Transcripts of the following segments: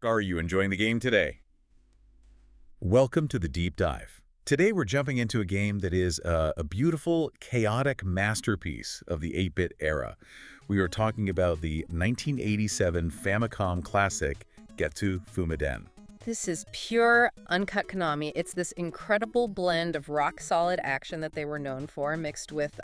Are you enjoying the game today? Welcome to the Deep Dive. Today we're jumping into a game that is a beautiful, chaotic masterpiece of the 8-bit era. We are talking about the 1987 Famicom classic, Getsu Fuma Den. This is pure, uncut Konami. It's this incredible blend of rock-solid action that they were known for, mixed with,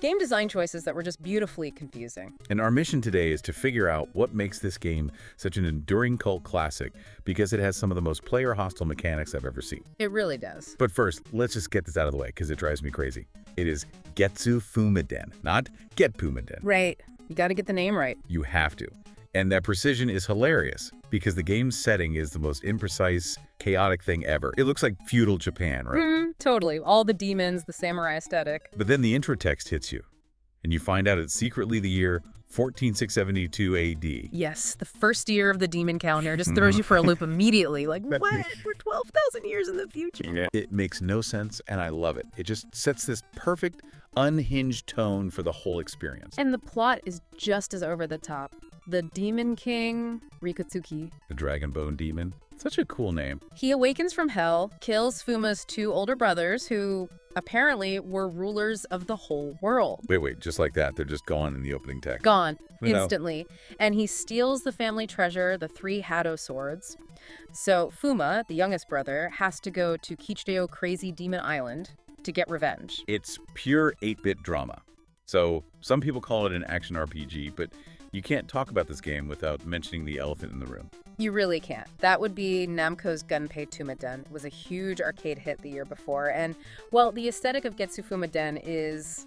game design choices that were just beautifully confusing. And our mission today is to figure out what makes this game such an enduring cult classic, because it has some of the most player-hostile mechanics I've ever seen. It really does. But first, let's just get this out of the way, because it drives me crazy. It is Getsu Fuma Den, not Get Fuma Den. Right. You got to get the name right. You have to. And that precision is hilarious, because the game's setting is the most imprecise, chaotic thing ever. It looks like feudal Japan, right? Totally. All the demons, the samurai aesthetic. But then the intro text hits you, and you find out it's secretly the year 14672 AD. Yes, the first year of the demon calendar just throws you for a loop immediately. Like, what? We're 12,000 years in the future. Yeah. It makes no sense, and I love it. It just sets this perfect, unhinged tone for the whole experience. And the plot is just as over the top. The Demon King, Ryukotsuki. The Dragon Bone Demon. Such a cool name. He awakens from hell, kills Fuma's two older brothers, who apparently were rulers of the whole world. Wait, just like that. They're just gone in the opening text. Gone, You know. instantly. And he steals the family treasure, the 3 Hado swords. So Fuma, the youngest brother, has to go to Kichideo Crazy Demon Island to get revenge. It's pure 8-bit drama. So some people call it an action RPG, but you can't talk about this game without mentioning the elephant in the room. You really can't. That would be Namco's Gunpei Fuma Den. It was a huge arcade hit the year before. And, well, the aesthetic of Getsu Fuma Den is,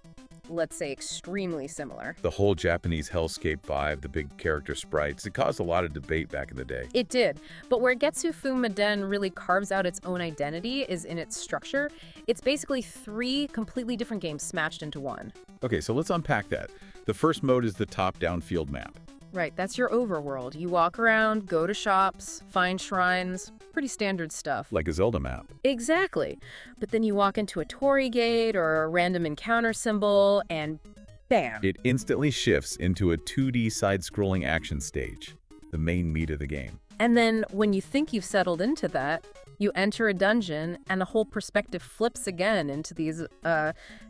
let's say, extremely similar. The whole Japanese hellscape vibe, the big character sprites, it caused a lot of debate back in the day. It did. But where Getsu Fuma Den really carves out its own identity is in its structure. It's basically 3 completely different games smashed into one. Okay, so let's unpack that. The first mode is the top-down field map. Right, that's your overworld. You walk around, go to shops, find shrines, pretty standard stuff. Like a Zelda map. Exactly. But then you walk into a Torii gate or a random encounter symbol, and bam! It instantly shifts into a 2D side-scrolling action stage, the main meat of the game. And then when you think you've settled into that, you enter a dungeon and the whole perspective flips again into these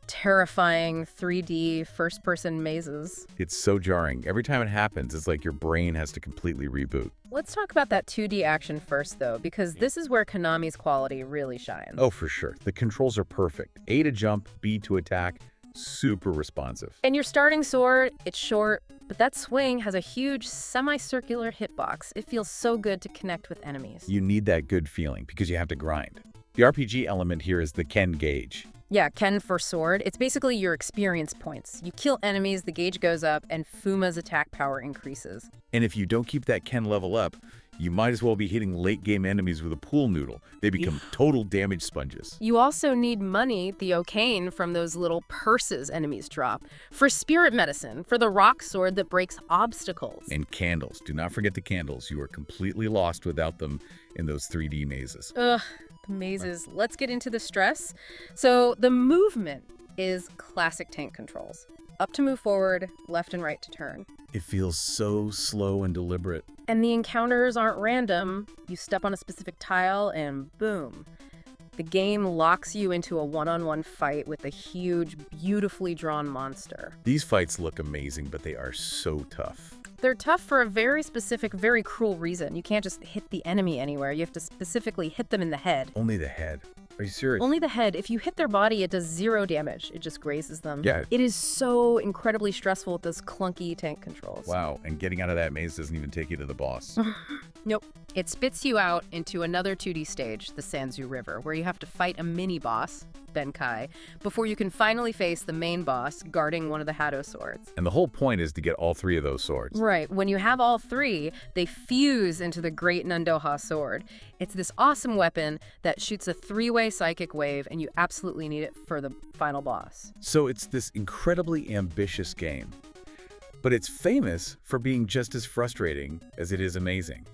terrifying 3D first-person mazes. It's so jarring. Every time it happens, it's like your brain has to completely reboot. Let's talk about that 2D action first, though, because this is where Konami's quality really shines. Oh, for sure. The controls are perfect. A to jump, B to attack, super responsive. And your starting sword, it's short, but that swing has a huge semicircular hitbox. It feels so good to connect with enemies. You need that good feeling because you have to grind. The RPG element here is the Ken gauge. Yeah, Ken for sword. It's basically your experience points. You kill enemies, the gauge goes up, and Fuma's attack power increases. And if you don't keep that Ken level up, you might as well be hitting late-game enemies with a pool noodle. They become total damage sponges. You also need money, the Okane, from those little purses enemies drop, for spirit medicine, for the rock sword that breaks obstacles. And candles. Do not forget the candles. You are completely lost without them in those 3D mazes. Ugh, the mazes. Let's get into the stress. So the movement is classic tank controls. Up to move forward, left and right to turn. It feels so slow and deliberate. And the encounters aren't random. You step on a specific tile and boom. The game locks you into a one-on-one fight with a huge, beautifully drawn monster. These fights look amazing, but they are so tough. They're tough for a very specific, very cruel reason. You can't just hit the enemy anywhere. You have to specifically hit them in the head. Only the head. Are you serious? Only the head. If you hit their body, it does 0 damage. It just grazes them. Yeah. It is so incredibly stressful with those clunky tank controls. Wow, and getting out of that maze doesn't even take you to the boss. Nope. It spits you out into another 2D stage, the Sanzu River, where you have to fight a mini-boss, Benkai, before you can finally face the main boss guarding one of the Hado swords. And the whole point is to get all 3 of those swords. Right. When you have all 3, they fuse into the Great Nandoha sword. It's this awesome weapon that shoots a 3-way psychic wave, and you absolutely need it for the final boss. So it's this incredibly ambitious game. But it's famous for being just as frustrating as it is amazing.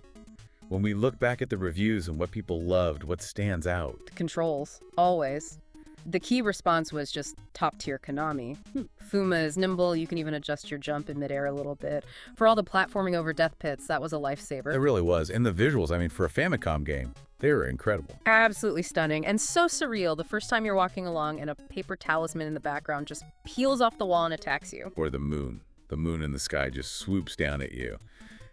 When we look back at the reviews and what people loved, what stands out? The controls, always. The key response was just top-tier Konami. Fuma is nimble, you can even adjust your jump in midair a little bit. For all the platforming over death pits, that was a lifesaver. It really was. And the visuals, I mean, for a Famicom game, they were incredible. Absolutely stunning, and so surreal the first time you're walking along and a paper talisman in the background just peels off the wall and attacks you. Or the moon. The moon in the sky just swoops down at you.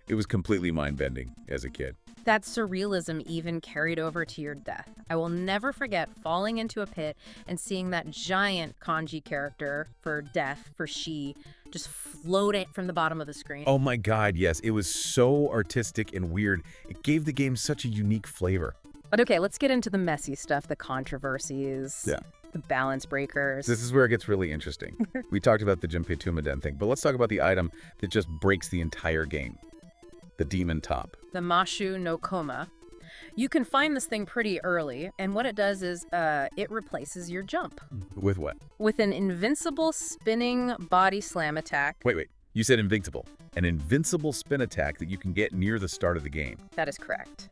It was completely mind-bending as a kid. That surrealism even carried over to your death. I will never forget falling into a pit and seeing that giant kanji character for death, for she, just float it from the bottom of the screen. Oh my god, yes. It was so artistic and weird. It gave the game such a unique flavor. But okay, let's get into the messy stuff, the controversies, the balance breakers. This is where it gets really interesting. We talked about the Getsu Fuma Den thing, but let's talk about the item that just breaks the entire game. The demon top. The Mashu no Koma. You can find this thing pretty early, and what it does is it replaces your jump. With what? With an invincible spinning body slam attack. Wait. You said invincible. An invincible spin attack that you can get near the start of the game. That is correct.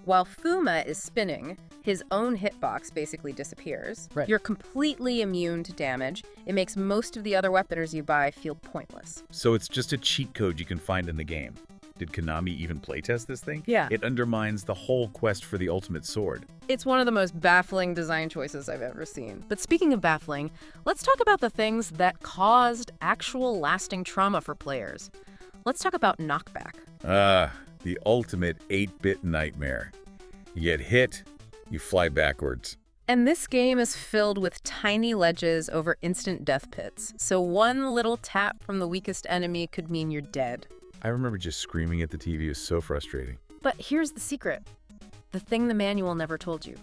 While Fuma is spinning, his own hitbox basically disappears. Right. You're completely immune to damage. It makes most of the other weaponers you buy feel pointless. So it's just a cheat code you can find in the game. Did Konami even playtest this thing? Yeah. It undermines the whole quest for the ultimate sword. It's one of the most baffling design choices I've ever seen. But speaking of baffling, let's talk about the things that caused actual lasting trauma for players. Let's talk about knockback. The ultimate 8-bit nightmare. You get hit, you fly backwards. And this game is filled with tiny ledges over instant death pits. So one little tap from the weakest enemy could mean you're dead. I remember just screaming at the TV. It was so frustrating. But here's the secret. The thing the manual never told you.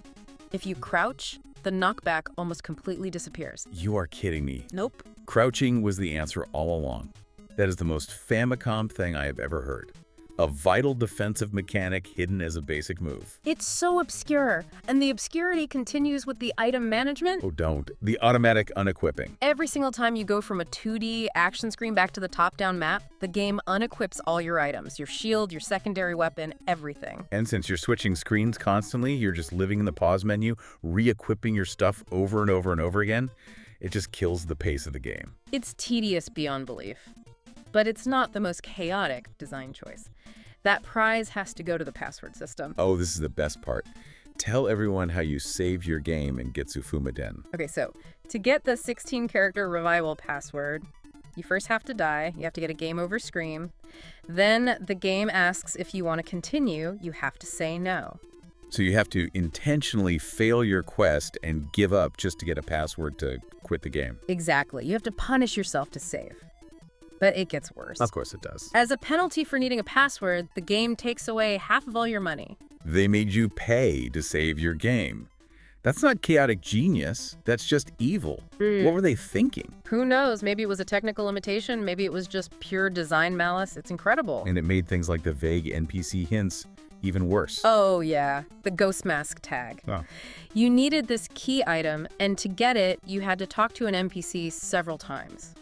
If you crouch, the knockback almost completely disappears. You are kidding me. Nope. Crouching was the answer all along. That is the most Famicom thing I have ever heard. A vital defensive mechanic hidden as a basic move. It's so obscure, and the obscurity continues with the item management. Oh, don't. The automatic unequipping. Every single time you go from a 2D action screen back to the top-down map, the game unequips all your items, your shield, your secondary weapon, everything. And since you're switching screens constantly, you're just living in the pause menu, re-equipping your stuff over and over and over again. It just kills the pace of the game. It's tedious beyond belief. But it's not the most chaotic design choice. That prize has to go to the password system. Oh, this is the best part. Tell everyone how you saved your game in Getsu Fuma Den. Okay, so to get the 16-character revival password, you first have to die. You have to get a game over scream. Then the game asks if you want to continue. You have to say no. So you have to intentionally fail your quest and give up just to get a password to quit the game. Exactly. You have to punish yourself to save. But it gets worse. Of course it does. As a penalty for needing a password, the game takes away half of all your money. They made you pay to save your game. That's not chaotic genius. That's just evil. What were they thinking? Who knows? Maybe it was a technical limitation. Maybe it was just pure design malice. It's incredible. And it made things like the vague NPC hints even worse. Oh, yeah. The ghost mask tag. Oh. You needed this key item, and to get it, you had to talk to an NPC several times.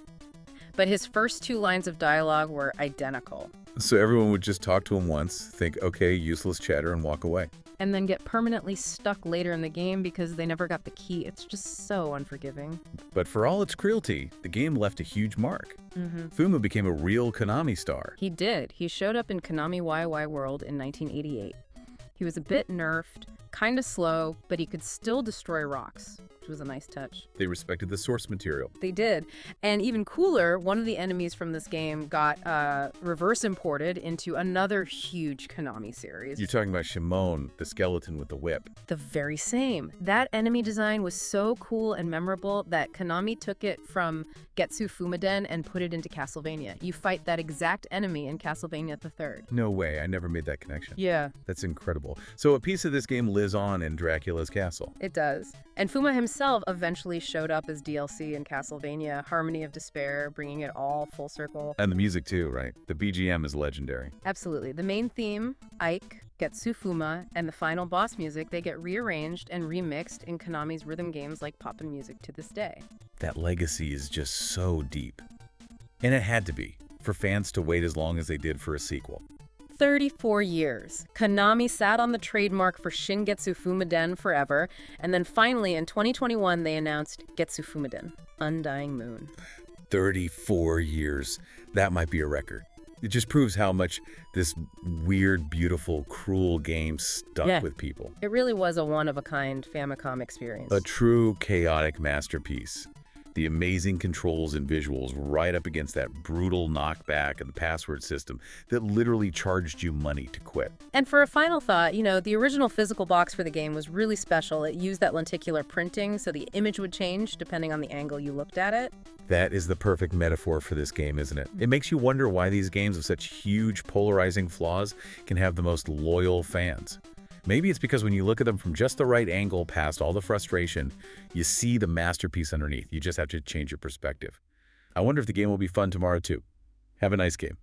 But his first 2 lines of dialogue were identical. So everyone would just talk to him once, think, okay, useless chatter, and walk away. And then get permanently stuck later in the game because they never got the key. It's just so unforgiving. But for all its cruelty, the game left a huge mark. Fuma became a real Konami star. He did. He showed up in Konami YY World in 1988. He was a bit nerfed, kind of slow, but he could still destroy rocks, which was a nice touch. They respected the source material. They did. And even cooler, one of the enemies from this game got reverse imported into another huge Konami series. You're talking about Shimon, the skeleton with the whip. The very same. That enemy design was so cool and memorable that Konami took it from Getsu Fuma Den and put it into Castlevania. You fight that exact enemy in Castlevania the Third. No way, I never made that connection. Yeah. That's incredible. So a piece of this game lives on in Dracula's castle. It does. And Fuma himself eventually showed up as DLC in Castlevania, Harmony of Despair, bringing it all full circle. And the music too, right? The BGM is legendary. Absolutely. The main theme, Ike, Getsu Fuma, and the final boss music, they get rearranged and remixed in Konami's rhythm games like Poppin' Music to this day. That legacy is just so deep. And it had to be, for fans to wait as long as they did for a sequel. 34 years. Konami sat on the trademark for Shin Getsu Fuma Den forever, and then finally in 2021 they announced Getsu Fuma Den, Undying Moon. 34 years. That might be a record. It just proves how much this weird, beautiful, cruel game stuck with people. It really was a one-of-a-kind Famicom experience. A true chaotic masterpiece. The amazing controls and visuals right up against that brutal knockback of the password system that literally charged you money to quit. And for a final thought, the original physical box for the game was really special. It used that lenticular printing, so the image would change depending on the angle you looked at it. That is the perfect metaphor for this game, isn't it? It makes you wonder why these games with such huge polarizing flaws can have the most loyal fans. Maybe it's because when you look at them from just the right angle past all the frustration, you see the masterpiece underneath. You just have to change your perspective. I wonder if the game will be fun tomorrow too. Have a nice game.